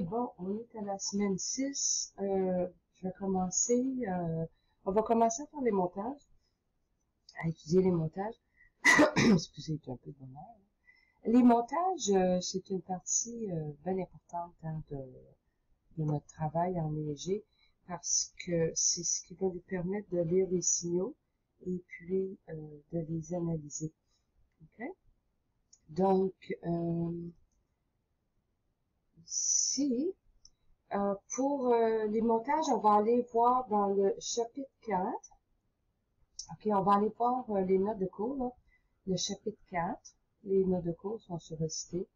bon, on est à la semaine 6. Je vais commencer, on va commencer à faire les montages, à étudier les montages. Excusez, j'ai un peu de bonheur. Les montages, c'est une partie bien importante de notre travail en EEG parce que c'est ce qui va nous permettre de lire les signaux et puis de les analyser. Okay? Donc, ici, pour les montages, on va aller voir dans le chapitre 4. OK, on va aller voir les notes de cours, là. Le chapitre 4. Les notes de cours sont sur ECT.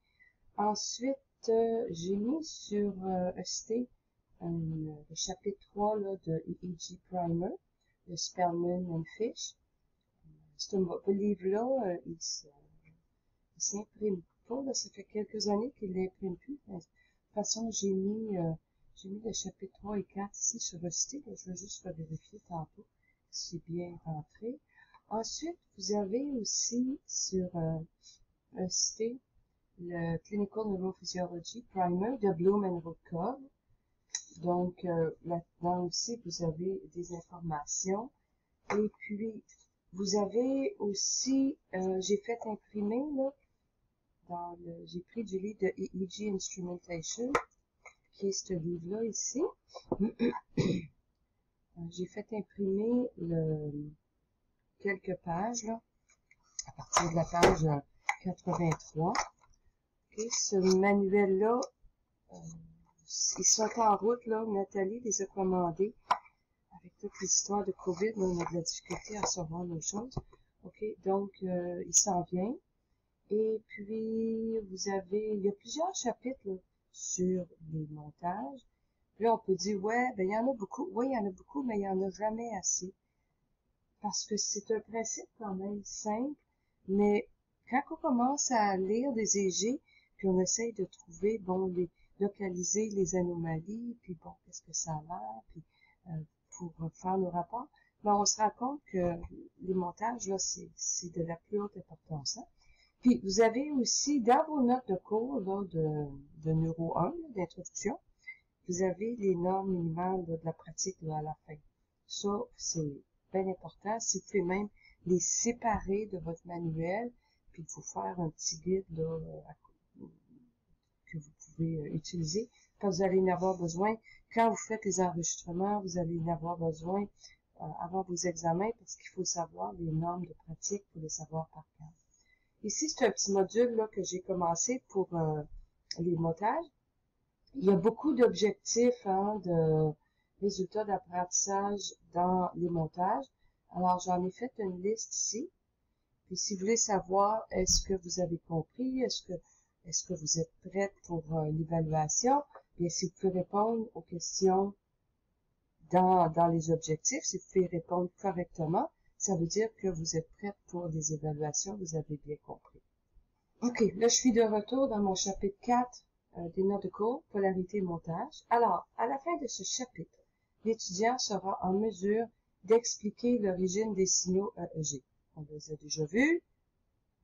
Ensuite, j'ai mis sur ECT le chapitre 3 là, de EEG Primer, de Spellman and Fish. Ce livre-là, il s'imprime pas, là, ça fait quelques années qu'il l'imprime plus. De toute façon, j'ai mis le chapitre 3 et 4 ici sur ECT. Là, je vais juste vérifier tantôt si c'est bien rentré. Ensuite, vous avez aussi sur ECT le Clinical Neurophysiology Primer de Bloom and Woodcock. Donc, là-dedans aussi, vous avez des informations. Et puis, vous avez aussi, j'ai fait imprimer, là, j'ai pris du livre de EEG Instrumentation, qui est ce livre-là ici. J'ai fait imprimer quelques pages, là, à partir de la page 83. Okay, ce manuel-là, ils sont en route, là. Nathalie les a commandés. Avec toute l'histoire de COVID, on a de la difficulté à recevoir nos choses. OK, donc, il s'en vient. Et puis, il y a plusieurs chapitres là, sur les montages. Puis là, on peut dire, ouais, ben il y en a beaucoup. Oui, il y en a beaucoup, mais il y en a jamais assez. Parce que c'est un principe quand même simple, mais quand on commence à lire des EEG, puis on essaye de trouver, bon, localiser les anomalies, puis bon, qu'est-ce que ça a l'air, puis pour faire nos rapports, ben on se rend compte que les montages, là, c'est de la plus haute importance. Hein? Puis, vous avez aussi, dans vos notes de cours, là, de Neuro 1, d'introduction, vous avez les normes minimales là, de la pratique là, à la fin. Ça, c'est bien important. Si vous pouvez même les séparer de votre manuel, puis vous faire un petit guide là, que vous pouvez utiliser, quand vous allez en avoir besoin. Quand vous faites les enregistrements, vous allez en avoir besoin avant vos examens, parce qu'il faut savoir les normes de pratique pour les savoir par cœur. Ici, c'est un petit module là que j'ai commencé pour les montages. Il y a beaucoup d'objectifs, hein, de résultats d'apprentissage dans les montages. Alors, j'en ai fait une liste ici. Puis, si vous voulez savoir, est-ce que vous avez compris, est-ce que vous êtes prête pour l'évaluation, bien, si vous pouvez répondre aux questions dans les objectifs, si vous pouvez répondre correctement, ça veut dire que vous êtes prête pour les évaluations, vous avez bien compris. OK, là, je suis de retour dans mon chapitre 4 des notes de cours, polarité et montage. Alors, à la fin de ce chapitre, l'étudiant sera en mesure d'expliquer l'origine des signaux EEG. On les a déjà vus.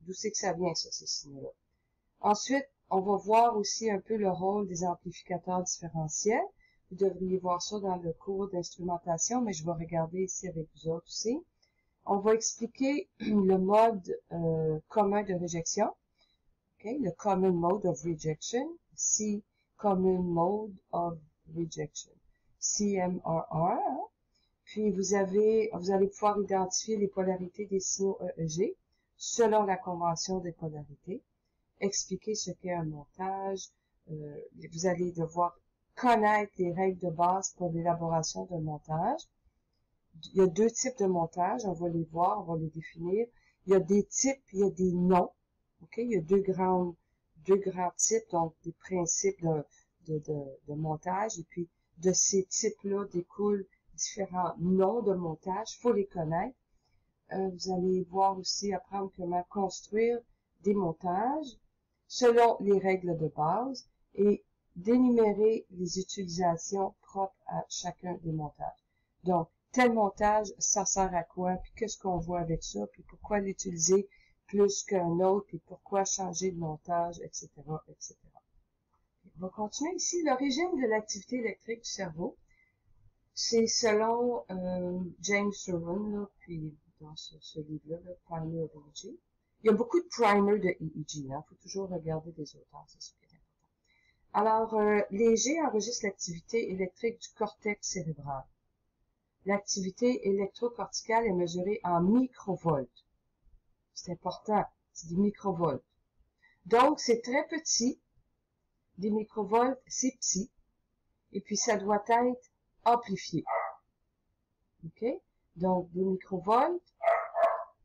D'où c'est que ça vient, ça, ces signaux-là? Ensuite, on va voir aussi un peu le rôle des amplificateurs différentiels. Vous devriez voir ça dans le cours d'instrumentation, mais je vais regarder ici avec vous autres aussi. On va expliquer le mode commun de réjection, okay? Le Common Mode of Rejection, Common Mode of Rejection, CMRR. Hein? Puis vous allez pouvoir identifier les polarités des signaux EEG selon la convention des polarités, expliquer ce qu'est un montage. Vous allez devoir connaître les règles de base pour l'élaboration d'un montage. Il y a deux types de montage, on va les voir, on va les définir. Il y a des types, il y a des noms. OK? Il y a deux grands types, donc des principes de montage. Et puis, de ces types-là découlent différents noms de montage. Il faut les connaître. Vous allez voir aussi apprendre comment construire des montages selon les règles de base et d'énumérer les utilisations propres à chacun des montages. Donc, tel montage, ça sert à quoi, puis qu'est-ce qu'on voit avec ça, puis pourquoi l'utiliser plus qu'un autre, puis pourquoi changer de montage, etc., etc. on va continuer ici. Le régime de l'activité électrique du cerveau, c'est selon James Irwin, là, puis dans ce livre-là, Primer of EEG. Il y a beaucoup de primers de EEG, hein. Il faut toujours regarder des auteurs, c'est ce qui est important. Alors, l'EEG enregistre l'activité électrique du cortex cérébral. L'activité électrocorticale est mesurée en microvolts. C'est important, c'est des microvolts. Donc, c'est très petit. Des microvolts, c'est petit. Et puis, ça doit être amplifié. OK? Donc, des microvolts.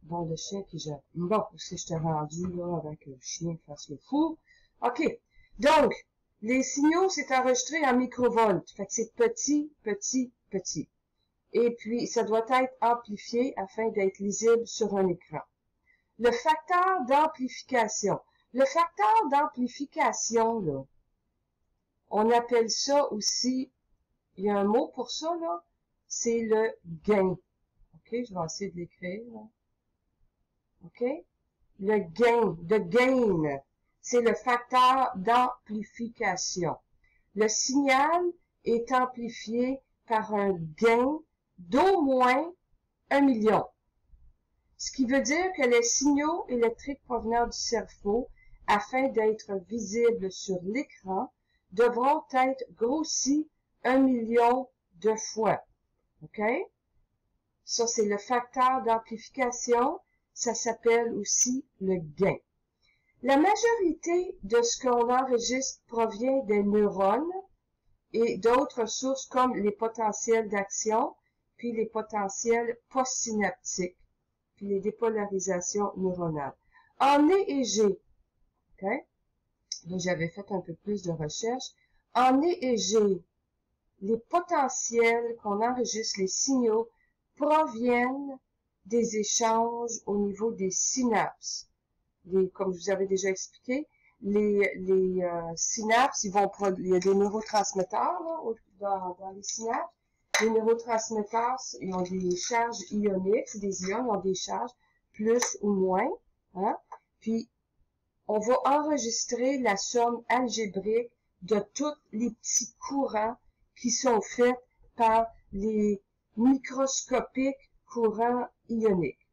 Bon, le chien qui gère. Bon, si je t'ai rendu, là, avec le chien fasse le fou. OK. Donc, les signaux, c'est enregistré en microvolts. Fait que c'est petit, petit, petit. Et puis, ça doit être amplifié afin d'être lisible sur un écran. Le facteur d'amplification. Le facteur d'amplification, là, on appelle ça aussi, il y a un mot pour ça, là, c'est le gain. OK, je vais essayer de l'écrire, là. OK? Le gain, c'est le facteur d'amplification. Le signal est amplifié par un gain d'au moins 1 million. Ce qui veut dire que les signaux électriques provenant du cerveau, afin d'être visibles sur l'écran, devront être grossis 1 million de fois. OK? Ça, c'est le facteur d'amplification. Ça s'appelle aussi le gain. La majorité de ce qu'on enregistre provient des neurones et d'autres sources comme les potentiels d'action, puis les potentiels postsynaptiques, puis les dépolarisations neuronales. En EEG, OK? Là, j'avais fait un peu plus de recherche. En EEG, les potentiels qu'on enregistre, les signaux, proviennent des échanges au niveau des synapses. Comme je vous avais déjà expliqué, les synapses, il y a des neurotransmetteurs là, dans les synapses. Les neurotransmetteurs, ils ont des charges ioniques, c'est des ions, ils ont des charges plus ou moins. Hein? Puis, on va enregistrer la somme algébrique de tous les petits courants qui sont faits par les microscopiques courants ioniques.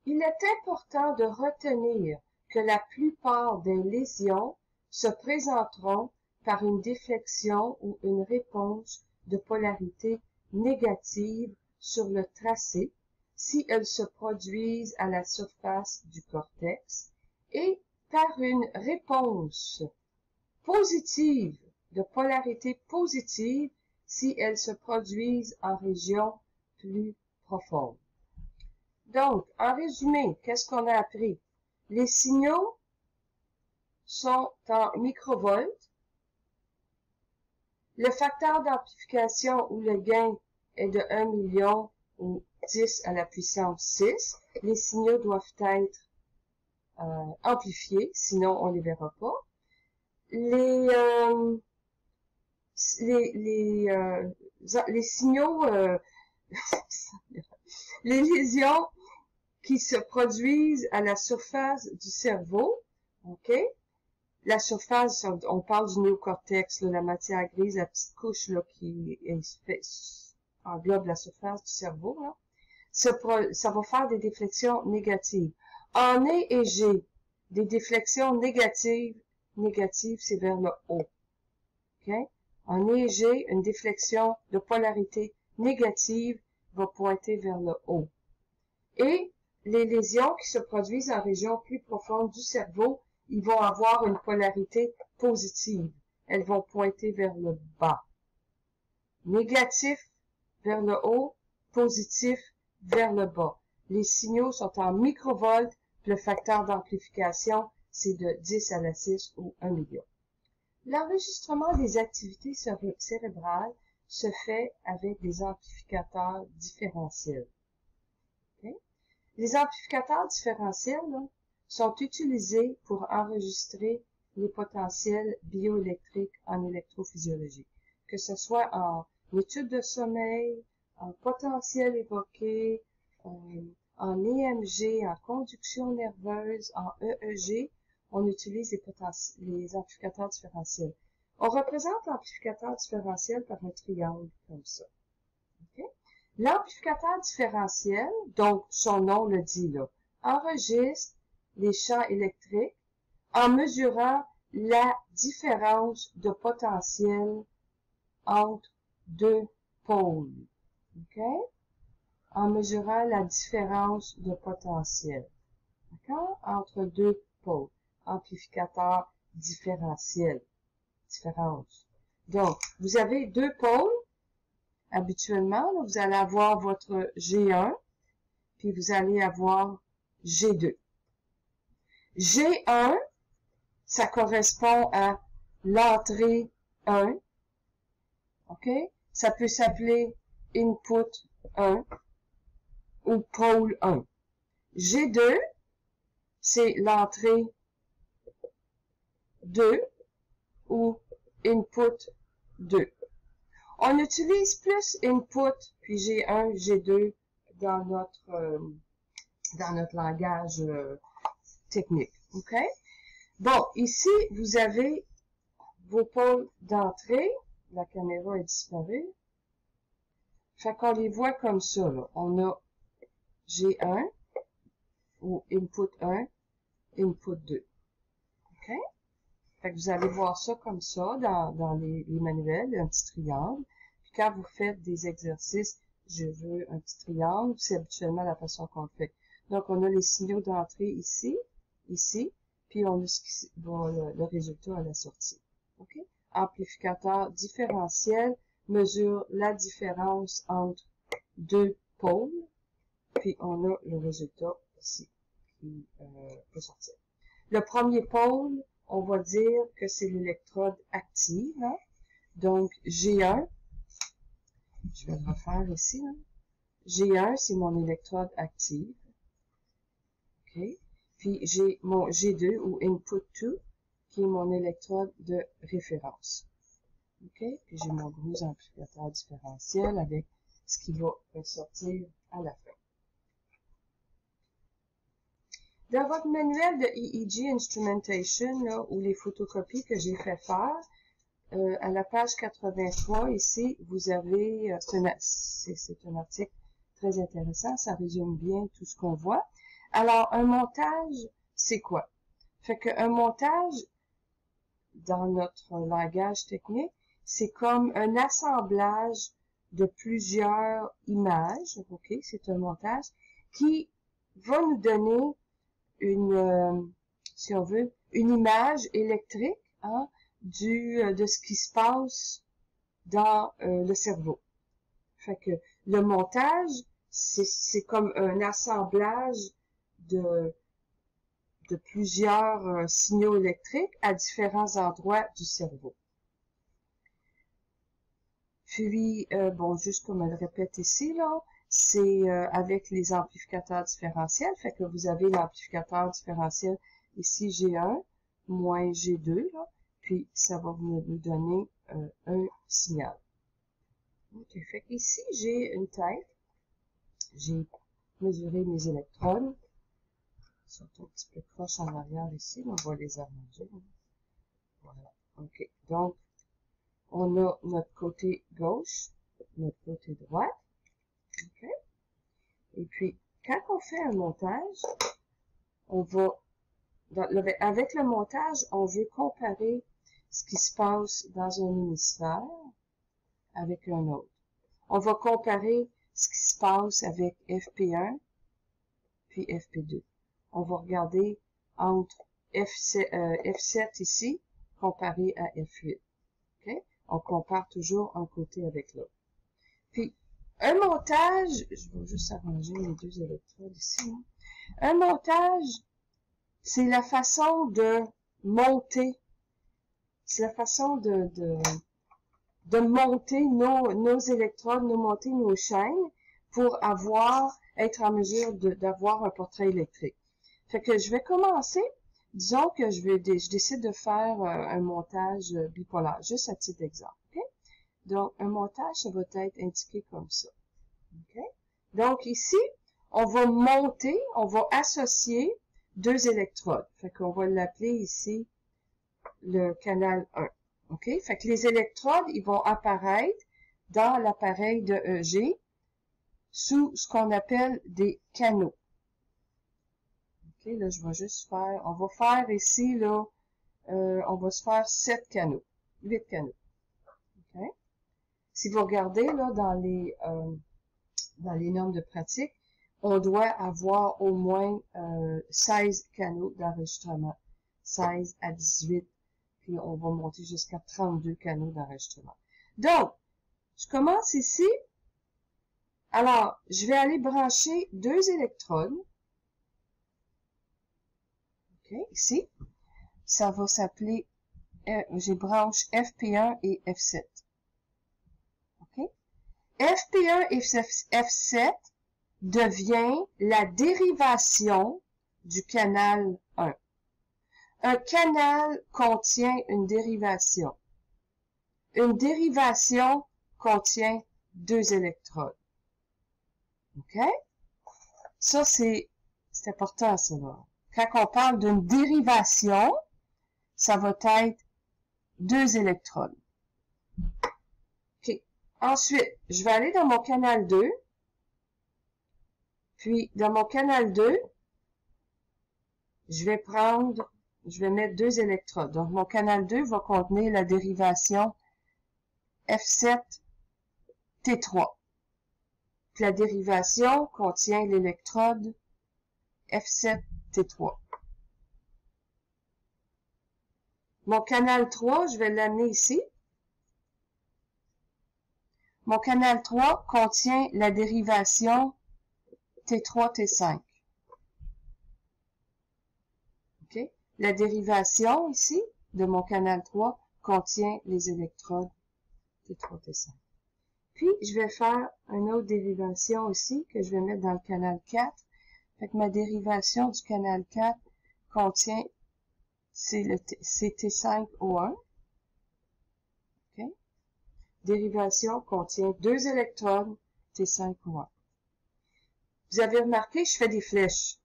Il est important de retenir que la plupart des lésions se présenteront par une déflexion ou une réponse de polarité négative sur le tracé si elles se produisent à la surface du cortex et par une réponse positive de polarité positive si elles se produisent en région plus profonde. Donc, en résumé, qu'est-ce qu'on a appris? Les signaux sont en microvolts. Le facteur d'amplification ou le gain est de 1 million ou 10 à la puissance 6. Les signaux doivent être amplifiés, sinon on les verra pas. Les signaux, les lésions qui se produisent à la surface du cerveau, OK? La surface, on parle du néocortex, là, la matière grise, la petite couche là, qui englobe la surface du cerveau, là. Ça va faire des déflexions négatives. En EEG, des déflexions négatives, c'est vers le haut. OK? En EEG, une déflexion de polarité négative va pointer vers le haut. Et les lésions qui se produisent en région plus profonde du cerveau, ils vont avoir une polarité positive. Elles vont pointer vers le bas. Négatif vers le haut, positif vers le bas. Les signaux sont en microvolts, le facteur d'amplification, c'est de 10 à la 6 ou 1 million. L'enregistrement des activités cérébrales se fait avec des amplificateurs différentiels. Okay? Les amplificateurs différentiels là, sont utilisés pour enregistrer les potentiels bioélectriques en électrophysiologie, que ce soit en étude de sommeil, en potentiel évoqué, en EMG, en conduction nerveuse, en EEG. on utilise les amplificateurs différentiels. On représente l'amplificateur différentiel par un triangle comme ça. Okay? L'amplificateur différentiel, donc son nom le dit là, enregistre les champs électriques en mesurant la différence de potentiel entre deux pôles. Okay? En mesurant la différence de potentiel. D'accord? Entre deux pôles. Amplificateur différentiel. Différence. Donc, vous avez deux pôles. Habituellement, là, vous allez avoir votre G1, puis vous allez avoir G2. G1, ça correspond à l'entrée 1. OK? Ça peut s'appeler input 1 ou pôle 1. G2, c'est l'entrée 2 ou input 2. On utilise plus input puis G1, G2 dans notre langage technique. OK? Bon, ici, vous avez vos pôles d'entrée. La caméra est disparue. Fait qu'on les voit comme ça, là. On a G1 ou input 1, input 2. OK? Fait que vous allez voir ça comme ça dans les manuels, un petit triangle. Puis quand vous faites des exercices, je veux un petit triangle, c'est habituellement la façon qu'on le fait. Donc, on a les signaux d'entrée ici, puis on a le résultat à la sortie. OK? Amplificateur différentiel mesure la différence entre deux pôles, puis on a le résultat ici qui peut sortir. Le premier pôle, on va dire que c'est l'électrode active. Hein? Donc, G1, je vais le refaire ici. Hein? G1, c'est mon électrode active. OK? Puis, j'ai mon G2 ou input 2, qui est mon électrode de référence. OK? Puis, j'ai mon gros amplificateur différentiel avec ce qui va ressortir à la fin. Dans votre manuel de EEG Instrumentation, là, ou les photocopies que j'ai fait faire, à la page 83, ici, vous avez, c'est un article très intéressant, ça résume bien tout ce qu'on voit. Alors, un montage, c'est quoi? Fait qu'un montage, dans notre langage technique, c'est comme un assemblage de plusieurs images, ok? C'est un montage qui va nous donner si on veut, une image électrique, hein, de ce qui se passe dans le cerveau. Fait que le montage, c'est comme un assemblage de plusieurs signaux électriques à différents endroits du cerveau. Puis, bon, juste comme elle répète ici, là, c'est avec les amplificateurs différentiels, fait que vous avez l'amplificateur différentiel ici G1 moins G2, là, puis ça va nous donner un signal. Ok, fait qu'ici j'ai une tête, j'ai mesuré mes électrodes, ils sont un petit peu croches en arrière ici, on va les arranger. Voilà, ok, donc on a notre côté gauche, notre côté droite. Okay. Et puis, quand on fait un montage, avec le montage, on veut comparer ce qui se passe dans un hémisphère avec un autre. On va comparer ce qui se passe avec FP1 puis FP2. On va regarder entre F7 ici comparé à F8. Okay? On compare toujours un côté avec l'autre. Puis, un montage, je vais juste arranger les deux électrodes ici. Hein. Un montage, c'est la façon de monter, c'est la façon de monter nos électrodes, monter nos chaînes pour être en mesure d'avoir un portrait électrique. Fait que je vais commencer, disons que je décide de faire un montage bipolaire, juste à titre d'exemple. Okay? Donc, un montage, ça va être indiqué comme ça. Okay? Donc, ici, on va monter, on va associer 2 électrodes. Fait qu'on va l'appeler ici le canal 1. OK? Fait que les électrodes, ils vont apparaître dans l'appareil de EG sous ce qu'on appelle des canaux. OK? Là, je vais juste faire, on va faire ici, là, on va se faire 7 canaux, 8 canaux. OK? Si vous regardez, là, dans les normes de pratique, on doit avoir au moins 16 canaux d'enregistrement. 16 à 18, puis on va monter jusqu'à 32 canaux d'enregistrement. Donc, je commence ici. Alors, je vais aller brancher 2 électrodes. OK, ici. Ça va s'appeler, je branche FP1 et F7. OK? FP1 et F7 devient la dérivation du canal 1. Un canal contient une dérivation. Une dérivation contient 2 électrodes. OK? Ça, c'est important, ça, là. Quand on parle d'une dérivation, ça va être 2 électrodes. OK. Ensuite, je vais aller dans mon canal 2. Puis, dans mon canal 2, je vais mettre 2 électrodes. Donc, mon canal 2 va contenir la dérivation F7 T3. Puis la dérivation contient l'électrode F7 T3. Mon canal 3, je vais l'amener ici. Mon canal 3 contient la dérivation T3, T5. OK? La dérivation ici de mon canal 3 contient les électrodes T3, T5. Puis, je vais faire une autre dérivation ici que je vais mettre dans le canal 4. Fait que ma dérivation du canal 4 contient, c'est T5O1. OK? Dérivation contient 2 électrodes T5O1. Vous avez remarqué, je fais des flèches.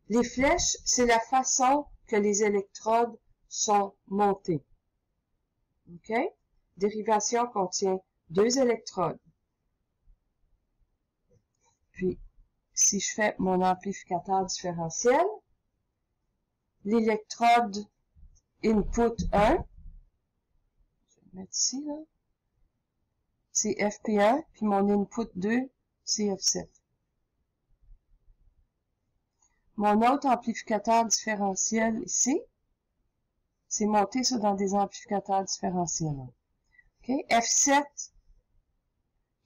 Les flèches, c'est la façon que les électrodes sont montées. OK? Dérivation contient 2 électrodes. Puis, si je fais mon amplificateur différentiel, l'électrode input 1, je vais le mettre ici, là, c'est FP1, puis mon input 2, c'est F7. Mon autre amplificateur différentiel ici, c'est monté ça dans des amplificateurs différentiels. Okay? F7,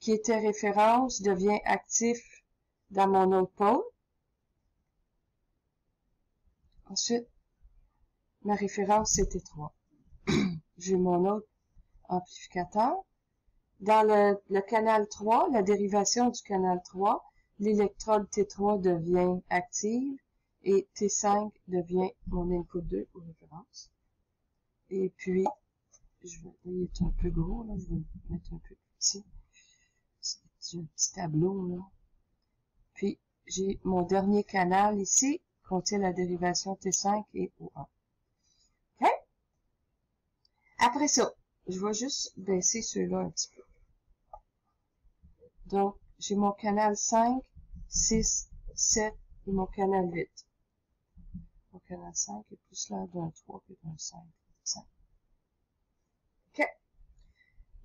qui était référence, devient actif dans mon autre pôle. Ensuite, ma référence, c'est T3. J'ai mon autre amplificateur. Dans le canal 3, la dérivation du canal 3, l'électrode T3 devient active et T5 devient mon input 2 pour référence. Et puis, il est un peu gros, là, je vais le mettre un peu petit. C'est un petit tableau, là. Puis, j'ai mon dernier canal ici, contient la dérivation T5 et O1. OK? Après ça, je vais juste baisser ceux-là un petit peu. Donc, j'ai mon canal 5, 6, 7 et mon canal 8. Mon canal 5 est plus là d'un 3 que d'un 5. OK.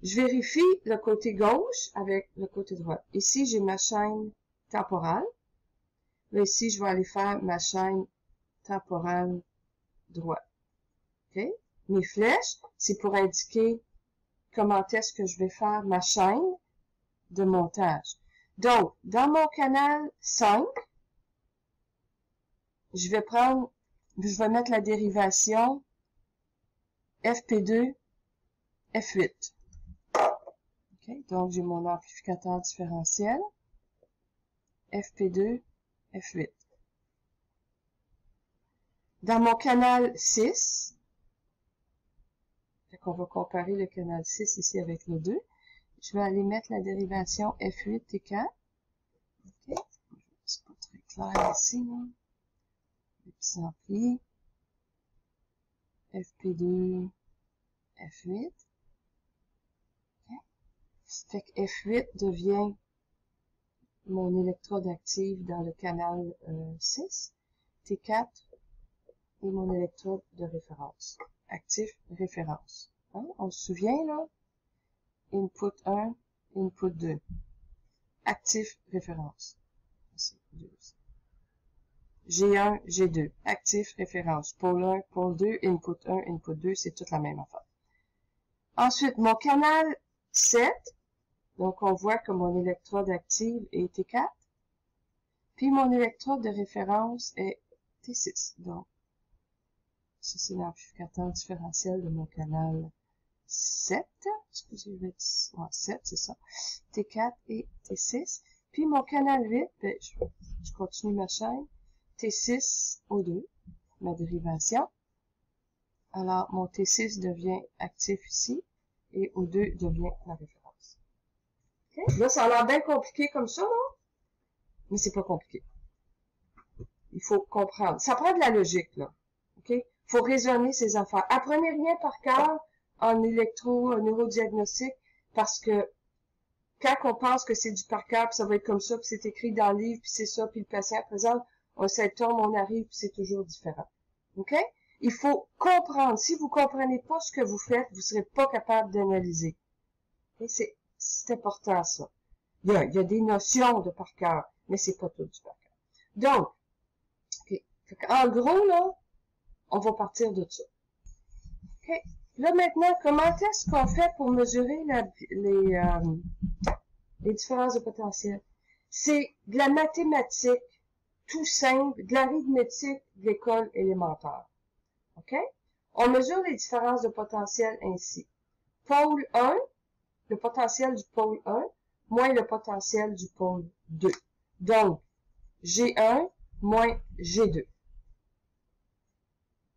Je vérifie le côté gauche avec le côté droit. Ici, j'ai ma chaîne temporale. Là, ici, je vais aller faire ma chaîne temporale droite. OK? Mes flèches, c'est pour indiquer comment est-ce que je vais faire ma chaîne de montage. Donc, dans mon canal 5, je vais mettre la dérivation FP2, F8. OK? Donc, j'ai mon amplificateur différentiel, FP2, F8. Dans mon canal 6, on va comparer le canal 6 ici avec le 2. Je vais aller mettre la dérivation F8 T4. OK? C'est pas très faire ici, là. Les petits amplis. FP2, F8. Okay. Fait que F8 devient mon électrode active dans le canal 6. T4 est mon électrode de référence. Actif, référence. Hein? On se souvient, là? Input 1, input 2. Actif, référence. G1, G2. Actif, référence. Pôle 1, pôle 2, input 1, input 2, c'est toute la même affaire. Ensuite, mon canal 7. Donc, on voit que mon électrode active est T4. Puis, mon électrode de référence est T6. Donc, ça, c'est l'amplificateur différentiel de mon canal 7. Excusez, 7, c'est ça. T4 et T6. Puis, mon canal 8, ben, je continue ma chaîne. T6, O2, ma dérivation. Alors, mon T6 devient actif ici. Et O2 devient la référence. Okay? Là, ça a l'air bien compliqué comme ça, là. Mais c'est pas compliqué. Il faut comprendre. Ça prend de la logique, là. OK? Faut raisonner ces affaires. Apprenez rien par cœur en neurodiagnostic parce que quand on pense que c'est du par cœur, puis ça va être comme ça, puis c'est écrit dans le livre, puis c'est ça, puis le patient présente un symptôme, on arrive, puis c'est toujours différent. OK? Il faut comprendre. Si vous comprenez pas ce que vous faites, vous serez pas capable d'analyser. Okay? C'est important, ça. Il y a des notions de par cœur, mais c'est pas tout du par cœur. Donc, okay. En gros, là, on va partir de ça. Okay. Là, maintenant, comment est-ce qu'on fait pour mesurer les différences de potentiel? C'est de la mathématique, tout simple, de l'arithmétique de l'école élémentaire. OK? On mesure les différences de potentiel ainsi. Pôle 1, le potentiel du pôle 1, moins le potentiel du pôle 2. Donc, G1 moins G2.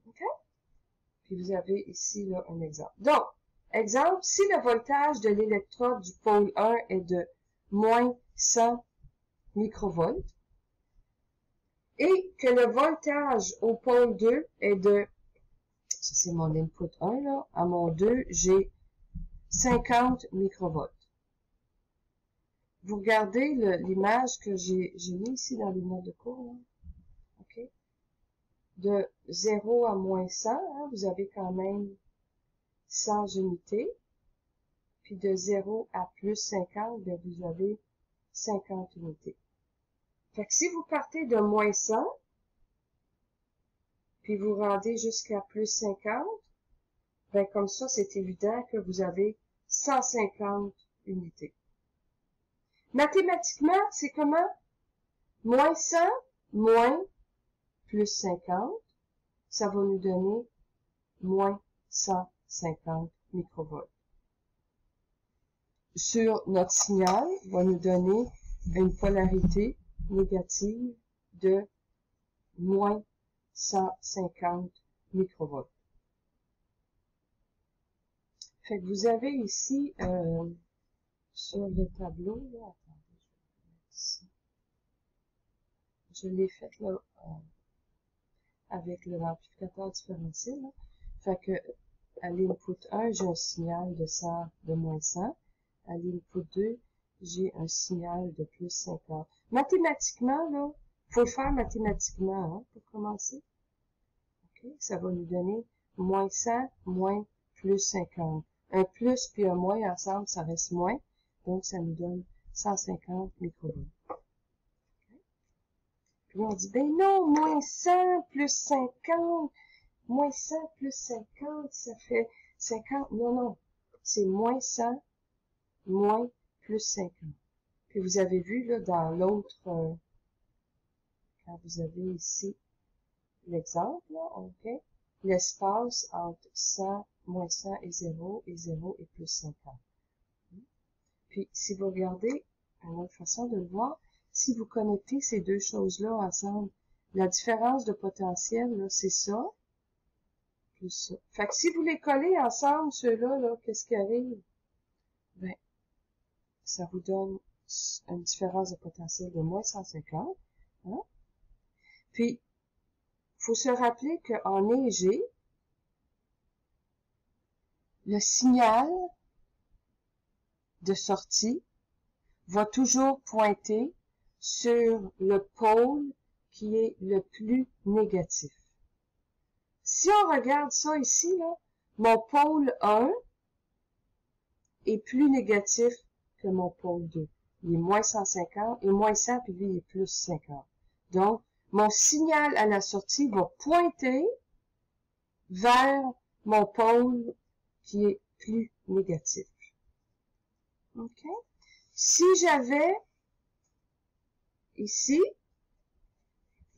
OK? Puis vous avez ici là, un exemple. Donc, exemple, si le voltage de l'électrode du pôle 1 est de moins 100 microvolts et que le voltage au pôle 2 est de, ça c'est mon input 1 là, à mon 2, j'ai 50 microvolts. Vous regardez l'image que j'ai mis ici dans les notes de cours, là. OK? De 0 à moins 100, hein, vous avez quand même 100 unités. Puis de 0 à plus 50, bien, vous avez 50 unités. Fait que si vous partez de moins 100, puis vous rendez jusqu'à plus 50, ben comme ça, c'est évident que vous avez 150 unités. Mathématiquement, c'est comment? Moins 100, moins plus 50, ça va nous donner moins 150 microvolts. Sur notre signal, va nous donner une polarité négative de moins 150 microvolts. Fait que vous avez ici, sur le tableau, là, attendez, je vais le mettre ici. Je l'ai fait là, avec l'amplificateur différentiel. Là. Fait que, à l'input 1, j'ai un signal de moins 100. À l'input 2, j'ai un signal de plus 50. Mathématiquement, là, faut le faire mathématiquement, hein, pour commencer. OK? Ça va nous donner moins 100, moins plus 50. Un plus puis un moins ensemble, ça reste moins. Donc, ça nous donne 150 microvolts. Okay? Puis là, on dit, ben non, moins 100 plus 50. Moins 100 plus 50, ça fait 50. Non, non. C'est moins 100, moins plus 50. Puis vous avez vu, là, dans l'autre, quand vous avez ici l'exemple, là, OK, l'espace entre 100, moins 100 et 0 et plus 50. Puis, si vous regardez, une autre façon de le voir, si vous connectez ces deux choses-là ensemble, la différence de potentiel, là, c'est ça, plus ça. Fait que si vous les collez ensemble, ceux-là, là, qu'est-ce qui arrive? Ben, ça vous donne une différence de potentiel de moins 150, hein? Puis, faut se rappeler qu'en EG, le signal de sortie va toujours pointer sur le pôle qui est le plus négatif. Si on regarde ça ici, là, mon pôle 1 est plus négatif que mon pôle 2. Il est moins 150 et moins 100, puis lui, il est plus 50. Donc, mon signal à la sortie va pointer vers mon pôle qui est plus négatif. OK? Si j'avais ici,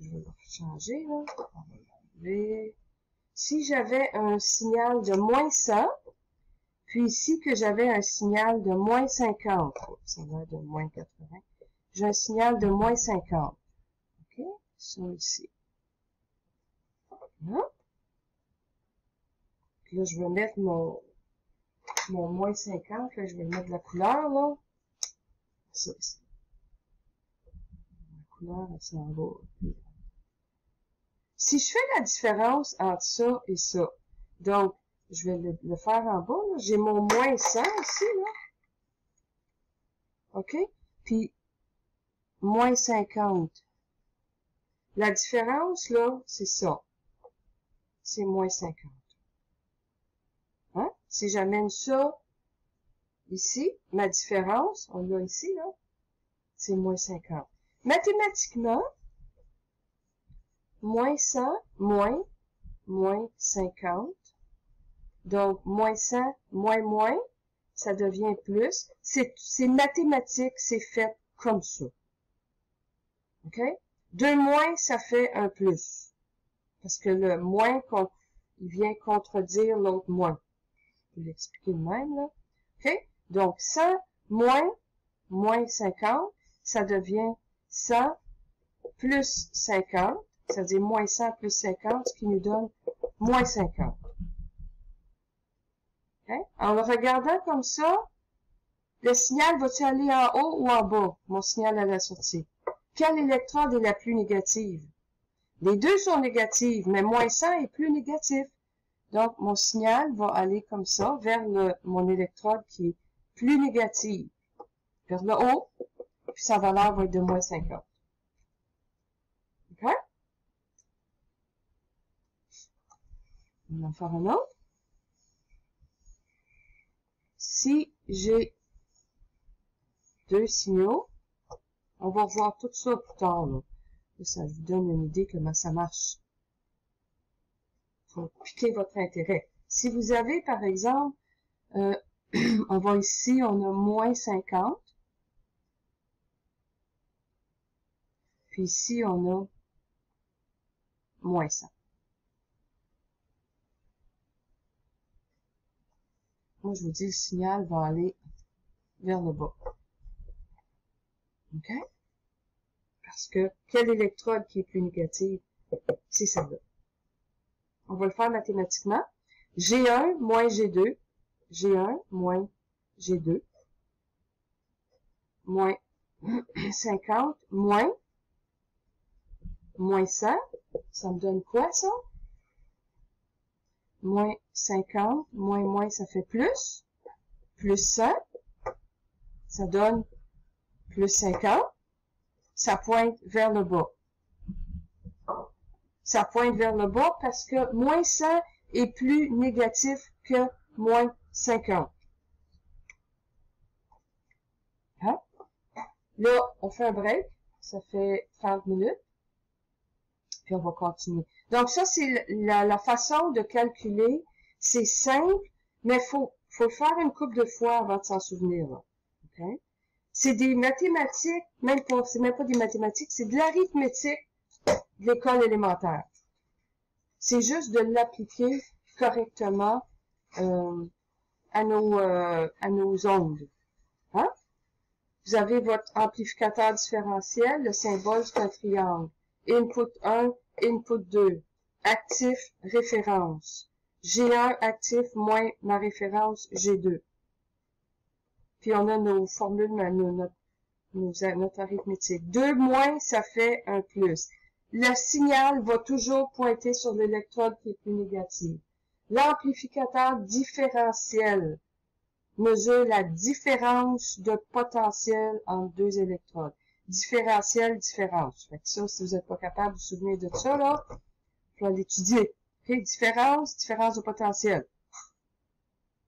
je vais le changer, là. On va l'enlever. Si j'avais un signal de moins 100, puis ici que j'avais un signal de moins 50, ça va être de moins 80, j'ai un signal de moins 50. OK? Ça ici. Là. Puis là, je vais mettre mon moins 50, là, je vais mettre de la couleur, là. Ça ici. La couleur, elle s'en va. Si je fais la différence entre ça et ça, donc, je vais le faire en bas, là. J'ai mon moins 100 ici, là. OK? Puis, moins 50. La différence, là, c'est ça. C'est moins 50. Hein? Si j'amène ça ici, ma différence, on l'a ici, là, c'est moins 50. Mathématiquement, moins 100, moins 50. Donc, moins 100, moins, ça devient plus. C'est mathématique, c'est fait comme ça. OK? 2 moins, ça fait un plus. Parce que le moins, il vient contredire l'autre moins. Je vais l'expliquer de même, là. OK? Donc, 100 moins 50, ça devient 100 plus 50, c'est-à-dire moins 100 plus 50, ce qui nous donne moins 50. Okay? En le regardant comme ça, le signal va-t-il aller en haut ou en bas, mon signal à la sortie? Quelle électrode est la plus négative? Les deux sont négatives, mais moins 100 est plus négatif. Donc, mon signal va aller comme ça, vers mon électrode qui est plus négative, vers le haut, puis sa valeur va être de moins 50. OK? On va en faire un autre. Si j'ai deux signaux, on va revoir tout ça plus tard, là. Ça vous donne une idée comment ça marche. Pour piquer votre intérêt. Si vous avez, par exemple, on va ici, on a moins 50. Puis ici, on a moins 100. Moi, je vous dis, le signal va aller vers le bas. OK? Parce que, quelle électrode qui est plus négative? C'est celle-là. On va le faire mathématiquement. G1 moins G2. G1 moins G2. Moins 50 moins 100. Ça me donne quoi, ça? Moins 50, moins, ça fait plus. Plus 100. Ça donne plus 50. Ça pointe vers le bas. Ça pointe vers le bas parce que moins 100 est plus négatif que moins 50. Hein? Là, on fait un break. Ça fait 30 minutes. Puis on va continuer. Donc ça, c'est la façon de calculer. C'est simple, mais faut le faire une couple de fois avant de s'en souvenir. Là. Okay? C'est des mathématiques, c'est même pas des mathématiques, c'est de l'arithmétique de l'école élémentaire. C'est juste de l'appliquer correctement à nos ondes. Hein? Vous avez votre amplificateur différentiel, le symbole c'est un triangle. Input 1, input 2. Actif, référence. G1 actif moins ma référence G2. Puis on a nos formules, notre arithmétique. 2 moins, ça fait un plus. le signal va toujours pointer sur l'électrode qui est plus négative. L'amplificateur différentiel mesure la différence de potentiel entre deux électrodes. Différentiel, différence. Fait que ça, si vous n'êtes pas capable de vous souvenir de ça, là, je vais l'étudier. Okay? Différence de potentiel.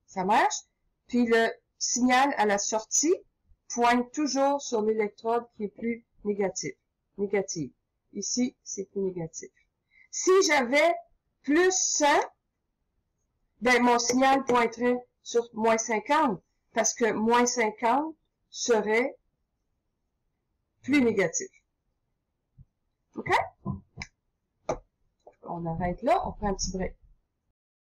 Ça marche? Puis le signal à la sortie pointe toujours sur l'électrode qui est plus négative. Ici, c'est plus négatif. Si j'avais plus 100, ben, mon signal pointerait sur moins 50, parce que moins 50 serait plus négatif. OK? On arrête là, on prend un petit break.